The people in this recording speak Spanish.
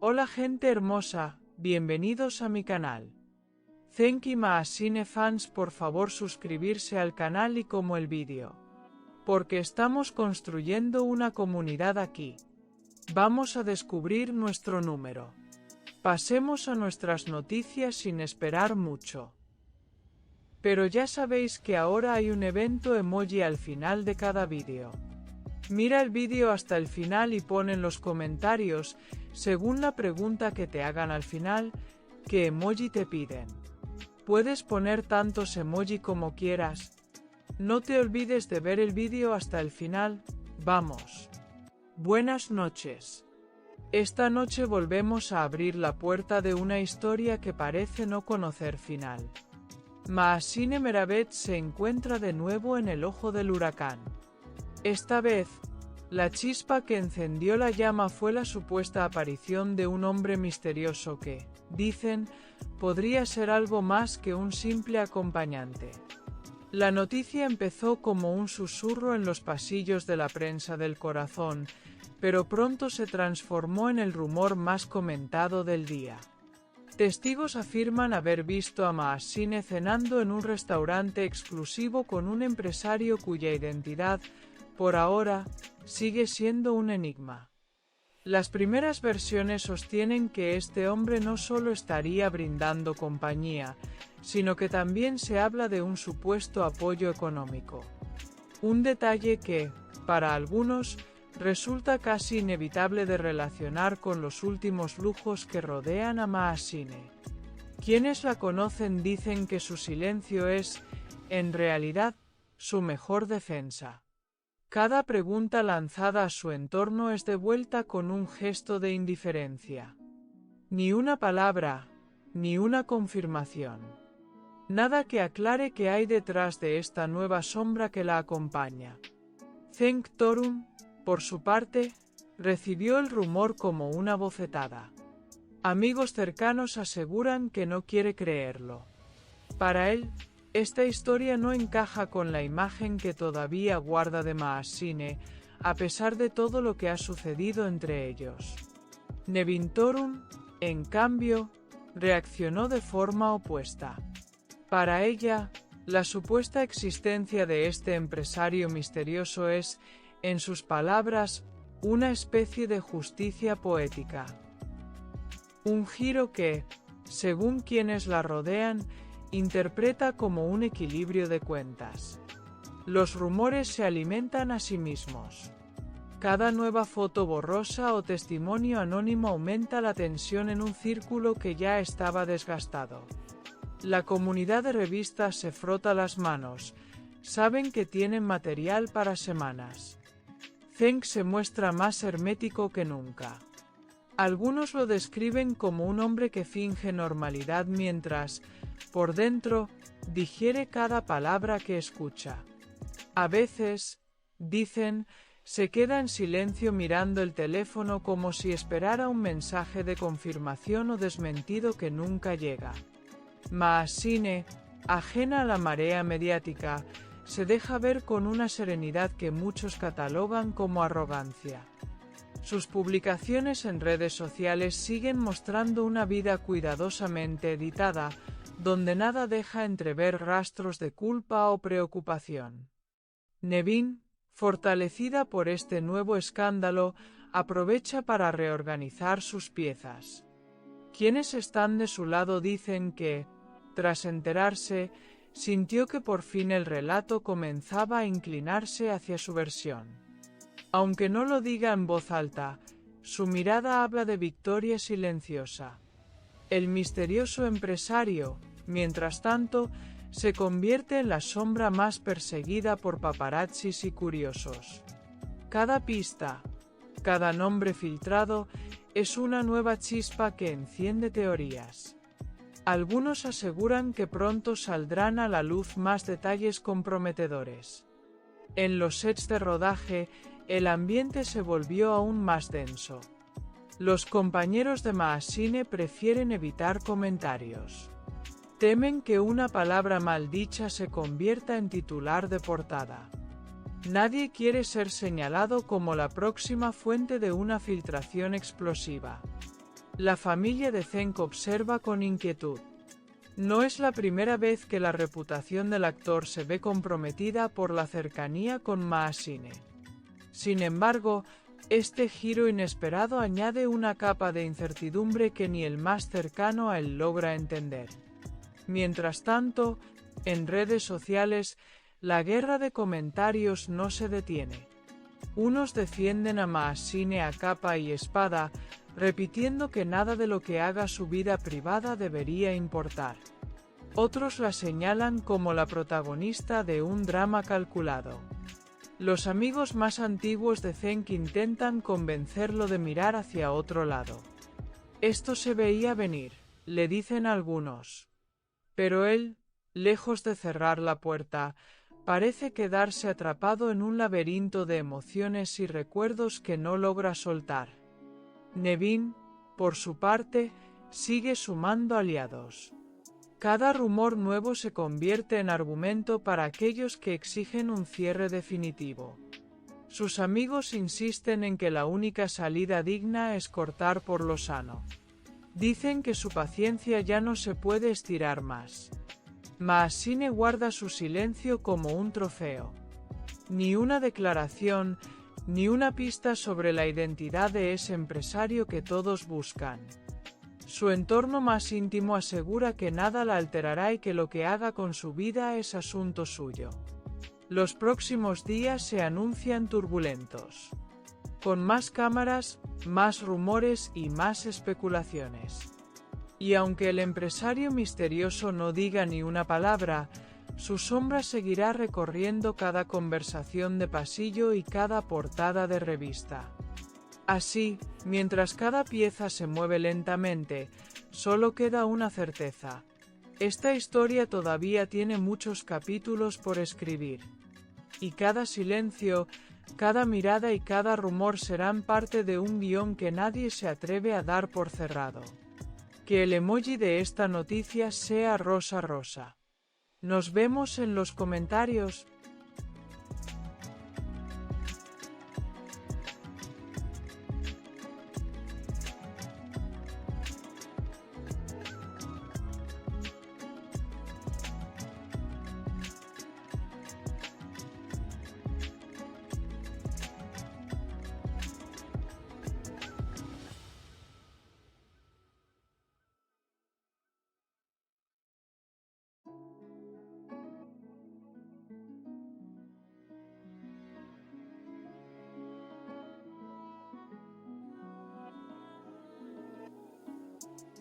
Hola gente hermosa, bienvenidos a mi canal. Thank you Maasine fans, por favor suscribirse al canal y como el vídeo. Porque estamos construyendo una comunidad aquí. Vamos a descubrir nuestro número. Pasemos a nuestras noticias sin esperar mucho. Pero ya sabéis que ahora hay un evento emoji al final de cada vídeo. Mira el vídeo hasta el final y pon en los comentarios, según la pregunta que te hagan al final, qué emoji te piden. Puedes poner tantos emoji como quieras. No te olvides de ver el vídeo hasta el final. ¡Vamos! Buenas noches. Esta noche volvemos a abrir la puerta de una historia que parece no conocer final. Maasine Meravet se encuentra de nuevo en el ojo del huracán. Esta vez, la chispa que encendió la llama fue la supuesta aparición de un hombre misterioso que, dicen, podría ser algo más que un simple acompañante. La noticia empezó como un susurro en los pasillos de la prensa del corazón, pero pronto se transformó en el rumor más comentado del día. Testigos afirman haber visto a Maasine cenando en un restaurante exclusivo con un empresario cuya identidad, por ahora, sigue siendo un enigma. Las primeras versiones sostienen que este hombre no solo estaría brindando compañía, sino que también se habla de un supuesto apoyo económico. Un detalle que, para algunos, resulta casi inevitable de relacionar con los últimos lujos que rodean a Maasine. Quienes la conocen dicen que su silencio es, en realidad, su mejor defensa. Cada pregunta lanzada a su entorno es devuelta con un gesto de indiferencia. Ni una palabra, ni una confirmación. Nada que aclare qué hay detrás de esta nueva sombra que la acompaña. Cenk Torun, por su parte, recibió el rumor como una bofetada. Amigos cercanos aseguran que no quiere creerlo. Para él, esta historia no encaja con la imagen que todavía guarda de Maasine, a pesar de todo lo que ha sucedido entre ellos. Nevin Torun, en cambio, reaccionó de forma opuesta. Para ella, la supuesta existencia de este empresario misterioso es, en sus palabras, una especie de justicia poética. Un giro que, según quienes la rodean, interpreta como un equilibrio de cuentas. Los rumores se alimentan a sí mismos. Cada nueva foto borrosa o testimonio anónimo aumenta la tensión en un círculo que ya estaba desgastado. La comunidad de revistas se frota las manos, saben que tienen material para semanas. Cenk se muestra más hermético que nunca. Algunos lo describen como un hombre que finge normalidad mientras, por dentro, digiere cada palabra que escucha. A veces, dicen, se queda en silencio mirando el teléfono como si esperara un mensaje de confirmación o desmentido que nunca llega. Maasine, ajena a la marea mediática, se deja ver con una serenidad que muchos catalogan como arrogancia. Sus publicaciones en redes sociales siguen mostrando una vida cuidadosamente editada, donde nada deja entrever rastros de culpa o preocupación. Nevin, fortalecida por este nuevo escándalo, aprovecha para reorganizar sus piezas. Quienes están de su lado dicen que, tras enterarse, sintió que por fin el relato comenzaba a inclinarse hacia su versión. Aunque no lo diga en voz alta, su mirada habla de victoria silenciosa. El misterioso empresario, mientras tanto, se convierte en la sombra más perseguida por paparazzis y curiosos. Cada pista, cada nombre filtrado, es una nueva chispa que enciende teorías. Algunos aseguran que pronto saldrán a la luz más detalles comprometedores. En los sets de rodaje, el ambiente se volvió aún más denso. Los compañeros de Maasine prefieren evitar comentarios. Temen que una palabra maldicha se convierta en titular de portada. Nadie quiere ser señalado como la próxima fuente de una filtración explosiva. La familia de Cenk observa con inquietud. No es la primera vez que la reputación del actor se ve comprometida por la cercanía con Maasine. Sin embargo, este giro inesperado añade una capa de incertidumbre que ni el más cercano a él logra entender. Mientras tanto, en redes sociales, la guerra de comentarios no se detiene. Unos defienden a Maasine a capa y espada, repitiendo que nada de lo que haga su vida privada debería importar. Otros la señalan como la protagonista de un drama calculado. Los amigos más antiguos de Cenk intentan convencerlo de mirar hacia otro lado. Esto se veía venir, le dicen algunos. Pero él, lejos de cerrar la puerta, parece quedarse atrapado en un laberinto de emociones y recuerdos que no logra soltar. Nevin, por su parte, sigue sumando aliados. Cada rumor nuevo se convierte en argumento para aquellos que exigen un cierre definitivo. Sus amigos insisten en que la única salida digna es cortar por lo sano. Dicen que su paciencia ya no se puede estirar más. Maasine guarda su silencio como un trofeo. Ni una declaración, ni una pista sobre la identidad de ese empresario que todos buscan. Su entorno más íntimo asegura que nada la alterará y que lo que haga con su vida es asunto suyo. Los próximos días se anuncian turbulentos. Con más cámaras, más rumores y más especulaciones. Y aunque el empresario misterioso no diga ni una palabra, su sombra seguirá recorriendo cada conversación de pasillo y cada portada de revista. Así, mientras cada pieza se mueve lentamente, solo queda una certeza. Esta historia todavía tiene muchos capítulos por escribir. Y cada silencio, cada mirada y cada rumor serán parte de un guión que nadie se atreve a dar por cerrado. Que el emoji de esta noticia sea rosa rosa. Nos vemos en los comentarios.